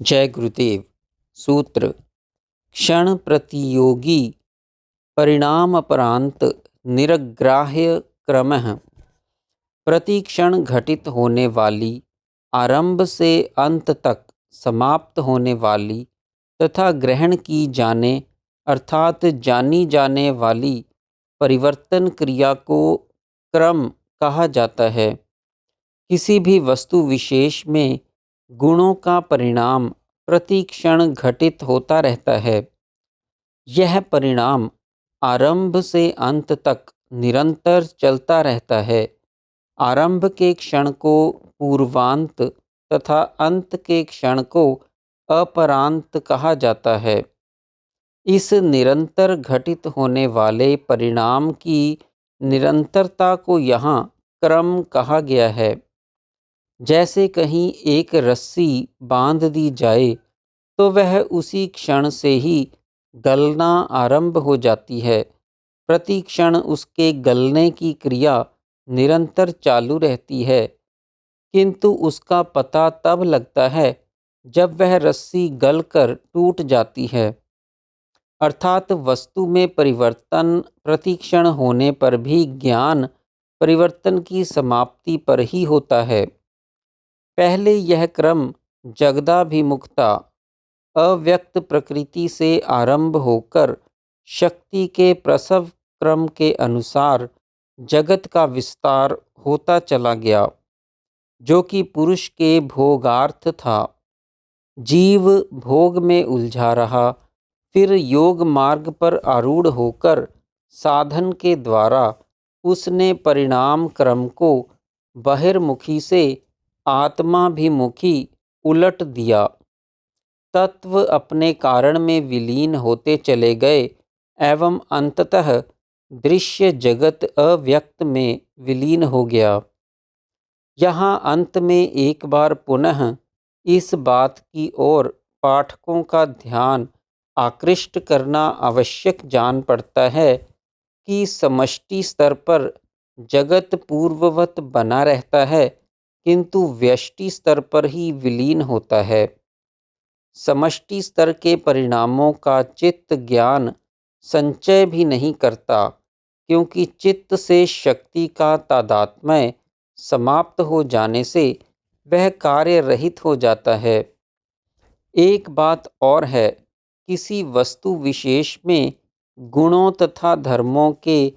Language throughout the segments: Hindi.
जय गुरुदेव। सूत्र क्षण प्रतियोगी परिणाम अपरांत निरग्राह्य क्रमः। प्रतिक्षण घटित होने वाली, आरंभ से अंत तक समाप्त होने वाली तथा ग्रहण की जाने अर्थात जानी जाने वाली परिवर्तन क्रिया को क्रम कहा जाता है। किसी भी वस्तु विशेष में गुणों का परिणाम प्रतिक्षण घटित होता रहता है। यह परिणाम आरंभ से अंत तक निरंतर चलता रहता है। आरंभ के क्षण को पूर्वांत तथा अंत के क्षण को अपरांत कहा जाता है। इस निरंतर घटित होने वाले परिणाम की निरंतरता को यहाँ क्रम कहा गया है। जैसे कहीं एक रस्सी बांध दी जाए तो वह उसी क्षण से ही गलना आरंभ हो जाती है। प्रति क्षण उसके गलने की क्रिया निरंतर चालू रहती है, किंतु उसका पता तब लगता है जब वह रस्सी गलकर टूट जाती है। अर्थात वस्तु में परिवर्तन प्रतिक्षण होने पर भी ज्ञान परिवर्तन की समाप्ति पर ही होता है। पहले यह क्रम जगदाभिमुखता अव्यक्त प्रकृति से आरंभ होकर शक्ति के प्रसव क्रम के अनुसार जगत का विस्तार होता चला गया, जो कि पुरुष के भोगार्थ था। जीव भोग में उलझा रहा, फिर योग मार्ग पर आरूढ़ होकर साधन के द्वारा उसने परिणाम क्रम को बहिर्मुखी से आत्माभिमुखी उलट दिया। तत्व अपने कारण में विलीन होते चले गए एवं अंततः दृश्य जगत अव्यक्त में विलीन हो गया। यहाँ अंत में एक बार पुनः इस बात की ओर पाठकों का ध्यान आकृष्ट करना आवश्यक जान पड़ता है कि समष्टि स्तर पर जगत पूर्ववत बना रहता है, किंतु व्यष्टि स्तर पर ही विलीन होता है। समष्टि स्तर के परिणामों का चित्त ज्ञान संचय भी नहीं करता, क्योंकि चित्त से शक्ति का तादात्म्य समाप्त हो जाने से वह कार्य रहित हो जाता है। एक बात और है, किसी वस्तु विशेष में गुणों तथा धर्मों के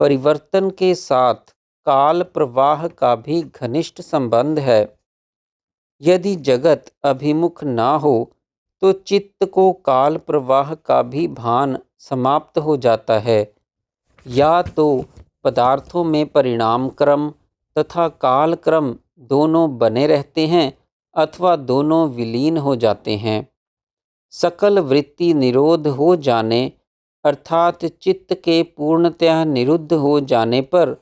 परिवर्तन के साथ काल प्रवाह का भी घनिष्ठ संबंध है। यदि जगत अभिमुख ना हो तो चित्त को काल प्रवाह का भी भान समाप्त हो जाता है। या तो पदार्थों में परिणाम क्रम तथा काल क्रम दोनों बने रहते हैं अथवा दोनों विलीन हो जाते हैं। सकल वृत्ति निरोध हो जाने अर्थात चित्त के पूर्णतः निरुद्ध हो जाने पर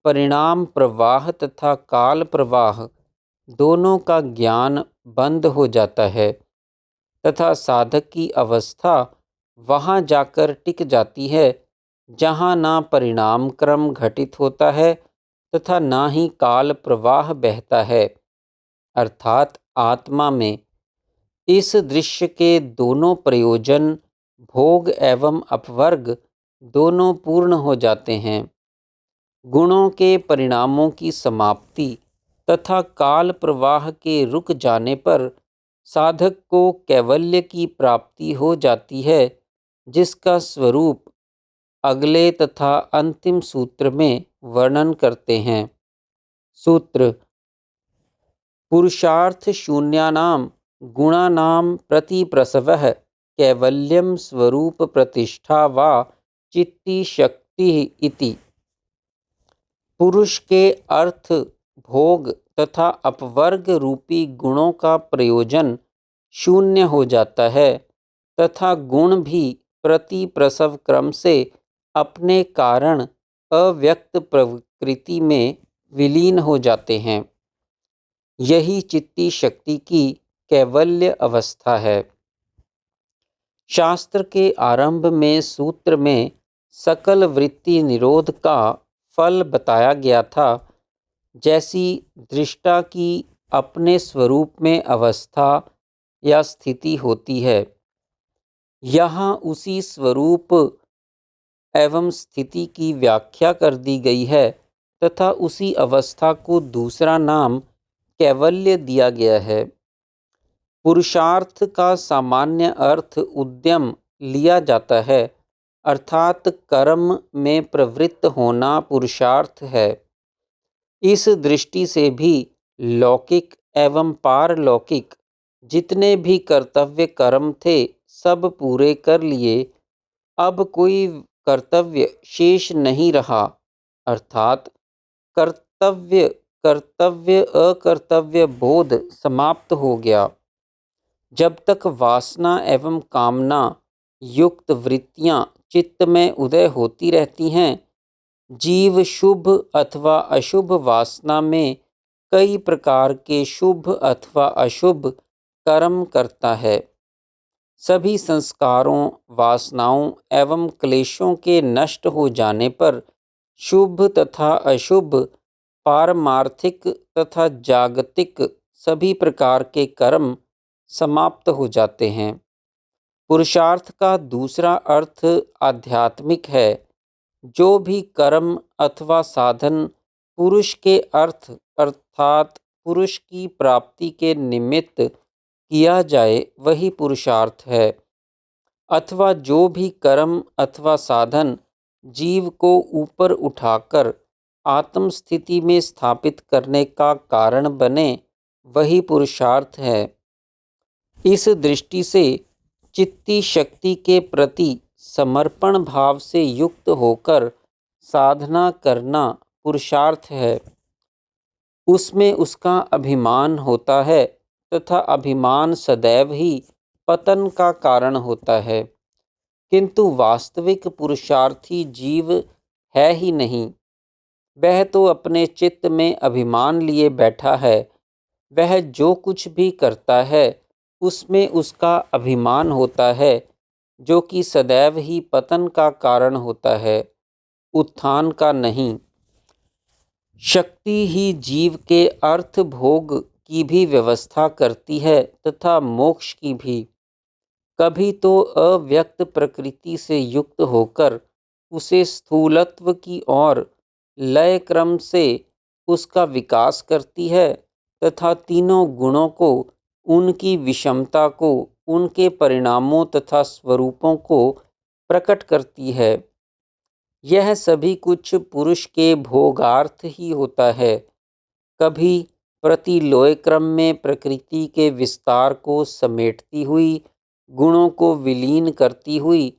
परिणाम प्रवाह तथा काल प्रवाह दोनों का ज्ञान बंद हो जाता है तथा साधक की अवस्था वहाँ जाकर टिक जाती है जहाँ ना परिणाम क्रम घटित होता है तथा ना ही काल प्रवाह बहता है। अर्थात आत्मा में इस दृश्य के दोनों प्रयोजन भोग एवं अपवर्ग दोनों पूर्ण हो जाते हैं। गुणों के परिणामों की समाप्ति तथा काल प्रवाह के रुक जाने पर साधक को कैवल्य की प्राप्ति हो जाती है, जिसका स्वरूप अगले तथा अंतिम सूत्र में वर्णन करते हैं। सूत्र पुरुषार्थ शून्यानाम गुणानाम प्रतिप्रसवः कैवल्यम स्वरूप प्रतिष्ठा वा चित्ती शक्ति इति। पुरुष के अर्थ भोग तथा अपवर्ग रूपी गुणों का प्रयोजन शून्य हो जाता है तथा गुण भी प्रति प्रसव क्रम से अपने कारण अव्यक्त प्रकृति में विलीन हो जाते हैं। यही चित्ती शक्ति की कैवल्य अवस्था है। शास्त्र के आरंभ में सूत्र में सकल वृत्ति निरोध का फल बताया गया था। जैसी दृष्टा की अपने स्वरूप में अवस्था या स्थिति होती है। यहाँ उसी स्वरूप एवं स्थिति की व्याख्या कर दी गई है तथा उसी अवस्था को दूसरा नाम कैवल्य दिया गया है। पुरुषार्थ का सामान्य अर्थ उद्यम लिया जाता है, अर्थात कर्म में प्रवृत्त होना पुरुषार्थ है। इस दृष्टि से भी लौकिक एवं पारलौकिक जितने भी कर्तव्य कर्म थे सब पूरे कर लिए। अब कोई कर्तव्य शेष नहीं रहा, अर्थात कर्तव्य कर्तव्य अकर्तव्य बोध समाप्त हो गया। जब तक वासना एवं कामना युक्त वृत्तियां चित्त में उदय होती रहती हैं, जीव शुभ अथवा अशुभ वासना में कई प्रकार के शुभ अथवा अशुभ कर्म करता है। सभी संस्कारों, वासनाओं एवं क्लेशों के नष्ट हो जाने पर शुभ तथा अशुभ, पारमार्थिक तथा जागतिक सभी प्रकार के कर्म समाप्त हो जाते हैं। पुरुषार्थ का दूसरा अर्थ आध्यात्मिक है। जो भी कर्म अथवा साधन पुरुष के अर्थ अर्थात पुरुष की प्राप्ति के निमित्त किया जाए वही पुरुषार्थ है, अथवा जो भी कर्म अथवा साधन जीव को ऊपर उठाकर आत्म स्थिति में स्थापित करने का कारण बने वही पुरुषार्थ है। इस दृष्टि से चित्ती शक्ति के प्रति समर्पण भाव से युक्त होकर साधना करना पुरुषार्थ है। उसमें उसका अभिमान होता है तथा अभिमान सदैव ही पतन का कारण होता है। किंतु वास्तविक पुरुषार्थी जीव है ही नहीं। वह तो अपने चित्त में अभिमान लिए बैठा है। वह जो कुछ भी करता है उसमें उसका अभिमान होता है, जो कि सदैव ही पतन का कारण होता है, उत्थान का नहीं। शक्ति ही जीव के अर्थ भोग की भी व्यवस्था करती है तथा मोक्ष की भी। कभी तो अव्यक्त प्रकृति से युक्त होकर उसे स्थूलत्व की ओर लय क्रम से उसका विकास करती है तथा तीनों गुणों को, उनकी विषमता को, उनके परिणामों तथा स्वरूपों को प्रकट करती है। यह सभी कुछ पुरुष के भोगार्थ ही होता है। कभी प्रतिलोय क्रम में प्रकृति के विस्तार को समेटती हुई, गुणों को विलीन करती हुई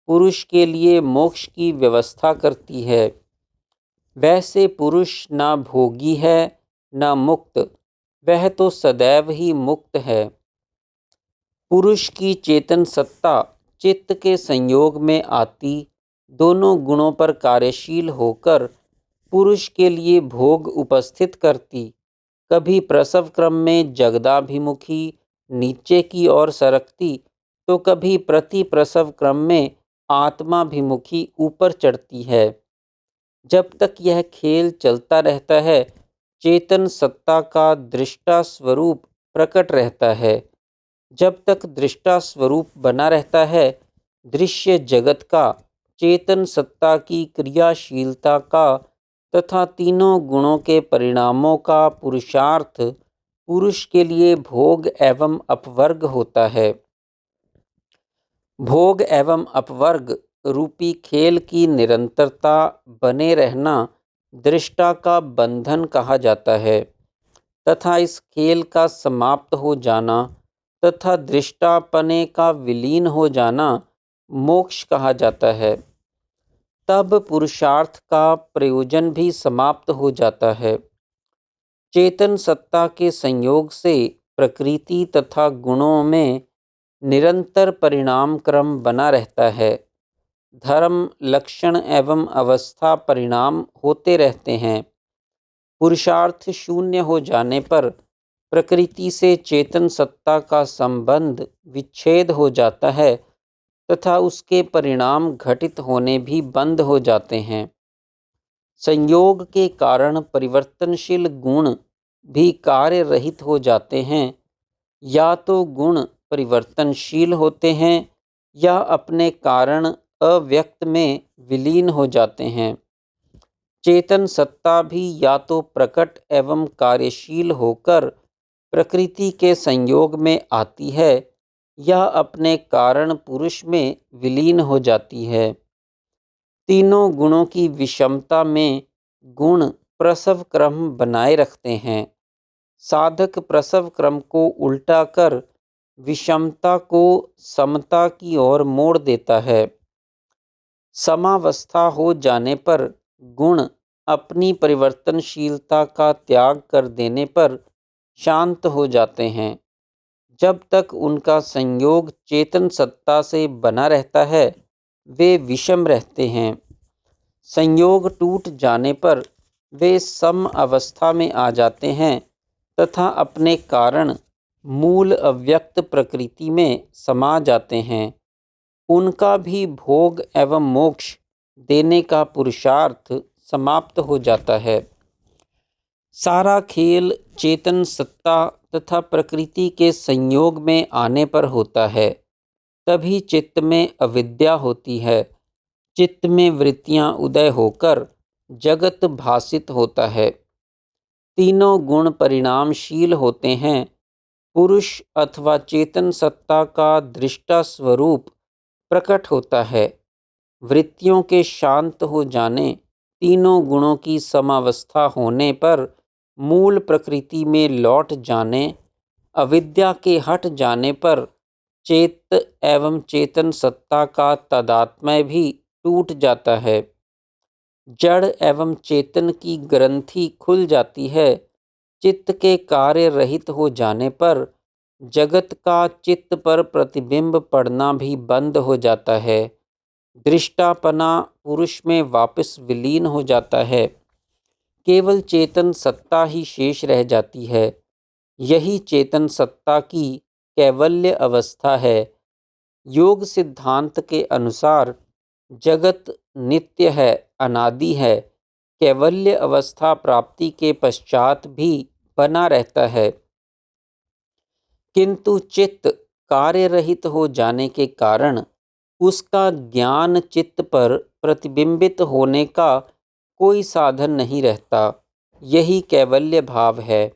पुरुष के लिए मोक्ष की व्यवस्था करती है। वैसे पुरुष न भोगी है न मुक्त, वह तो सदैव ही मुक्त है। पुरुष की चेतन सत्ता चित्त के संयोग में आती, दोनों गुणों पर कार्यशील होकर पुरुष के लिए भोग उपस्थित करती, कभी प्रसव क्रम में जगदाभिमुखी नीचे की ओर सरकती, तो कभी प्रति प्रसव क्रम में आत्माभिमुखी ऊपर चढ़ती है। जब तक यह खेल चलता रहता है, चेतन सत्ता का दृष्टा स्वरूप प्रकट रहता है। जब तक दृष्टा स्वरूप बना रहता है, दृश्य जगत का, चेतन सत्ता की क्रियाशीलता का तथा तीनों गुणों के परिणामों का पुरुषार्थ पुरुष के लिए भोग एवं अपवर्ग होता है। भोग एवं अपवर्ग रूपी खेल की निरंतरता बने रहना दृष्टा का बंधन कहा जाता है तथा इस खेल का समाप्त हो जाना तथा दृष्टापने का विलीन हो जाना मोक्ष कहा जाता है। तब पुरुषार्थ का प्रयोजन भी समाप्त हो जाता है। चेतन सत्ता के संयोग से प्रकृति तथा गुणों में निरंतर परिणाम क्रम बना रहता है। धर्म, लक्षण एवं अवस्था परिणाम होते रहते हैं। पुरुषार्थ शून्य हो जाने पर प्रकृति से चेतन सत्ता का संबंध विच्छेद हो जाता है तथा उसके परिणाम घटित होने भी बंद हो जाते हैं। संयोग के कारण परिवर्तनशील गुण भी कार्य रहित हो जाते हैं। या तो गुण परिवर्तनशील होते हैं या अपने कारण अव्यक्त में विलीन हो जाते हैं। चेतन सत्ता भी या तो प्रकट एवं कार्यशील होकर प्रकृति के संयोग में आती है या अपने कारण पुरुष में विलीन हो जाती है। तीनों गुणों की विषमता में गुण प्रसव क्रम बनाए रखते हैं। साधक प्रसव क्रम को उल्टा कर विषमता को समता की ओर मोड़ देता है। समावस्था हो जाने पर गुण अपनी परिवर्तनशीलता का त्याग कर देने पर शांत हो जाते हैं। जब तक उनका संयोग चेतन सत्ता से बना रहता है वे विषम रहते हैं। संयोग टूट जाने पर वे सम अवस्था में आ जाते हैं तथा अपने कारण मूल अव्यक्त प्रकृति में समा जाते हैं। उनका भी भोग एवं मोक्ष देने का पुरुषार्थ समाप्त हो जाता है। सारा खेल चेतन सत्ता तथा प्रकृति के संयोग में आने पर होता है। तभी चित्त में अविद्या होती है। चित्त में वृत्तियां उदय होकर जगत भासित होता है। तीनों गुण परिणामशील होते हैं। पुरुष अथवा चेतन सत्ता का दृष्टा स्वरूप प्रकट होता है। वृत्तियों के शांत हो जाने, तीनों गुणों की समावस्था होने पर मूल प्रकृति में लौट जाने, अविद्या के हट जाने पर चेत एवं चेतन सत्ता का तादात्म्य भी टूट जाता है। जड़ एवं चेतन की ग्रंथि खुल जाती है। चित्त के कार्य रहित हो जाने पर जगत का चित्त पर प्रतिबिंब पड़ना भी बंद हो जाता है। दृष्टापना पुरुष में वापस विलीन हो जाता है। केवल चेतन सत्ता ही शेष रह जाती है। यही चेतन सत्ता की कैवल्य अवस्था है। योग सिद्धांत के अनुसार जगत नित्य है, अनादि है। कैवल्य अवस्था प्राप्ति के पश्चात भी बना रहता है, किंतु चित्त कार्य रहित हो जाने के कारण उसका ज्ञान चित्त पर प्रतिबिंबित होने का कोई साधन नहीं रहता। यही कैवल्य भाव है।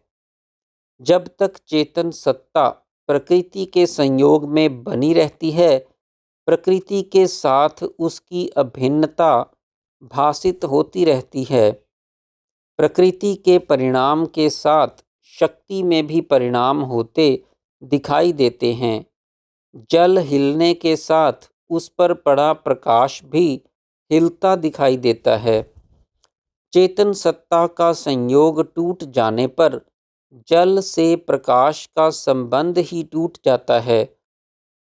जब तक चेतन सत्ता प्रकृति के संयोग में बनी रहती है, प्रकृति के साथ उसकी अभिन्नता भासित होती रहती है। प्रकृति के परिणाम के साथ शक्ति में भी परिणाम होते दिखाई देते हैं। जल हिलने के साथ उस पर पड़ा प्रकाश भी हिलता दिखाई देता है। चेतन सत्ता का संयोग टूट जाने पर जल से प्रकाश का संबंध ही टूट जाता है।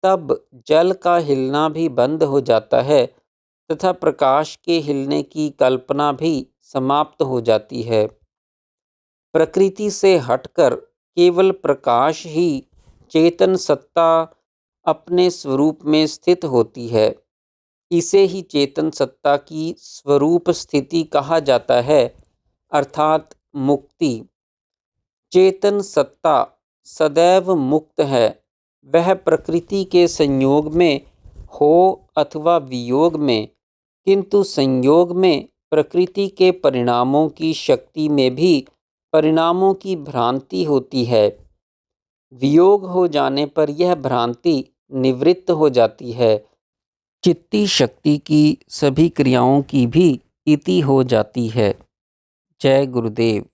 तब जल का हिलना भी बंद हो जाता है तथा प्रकाश के हिलने की कल्पना भी समाप्त हो जाती है। प्रकृति से हटकर केवल प्रकाश ही चेतन सत्ता अपने स्वरूप में स्थित होती है। इसे ही चेतन सत्ता की स्वरूप स्थिति कहा जाता है, अर्थात मुक्ति। चेतन सत्ता सदैव मुक्त है। वह प्रकृति के संयोग में हो अथवा वियोग में, किंतु संयोग में प्रकृति के परिणामों की शक्ति में भी परिणामों की भ्रांति होती है। वियोग हो जाने पर यह भ्रांति निवृत्त हो जाती है। चित्ती शक्ति की सभी क्रियाओं की भी इति हो जाती है। जय गुरुदेव।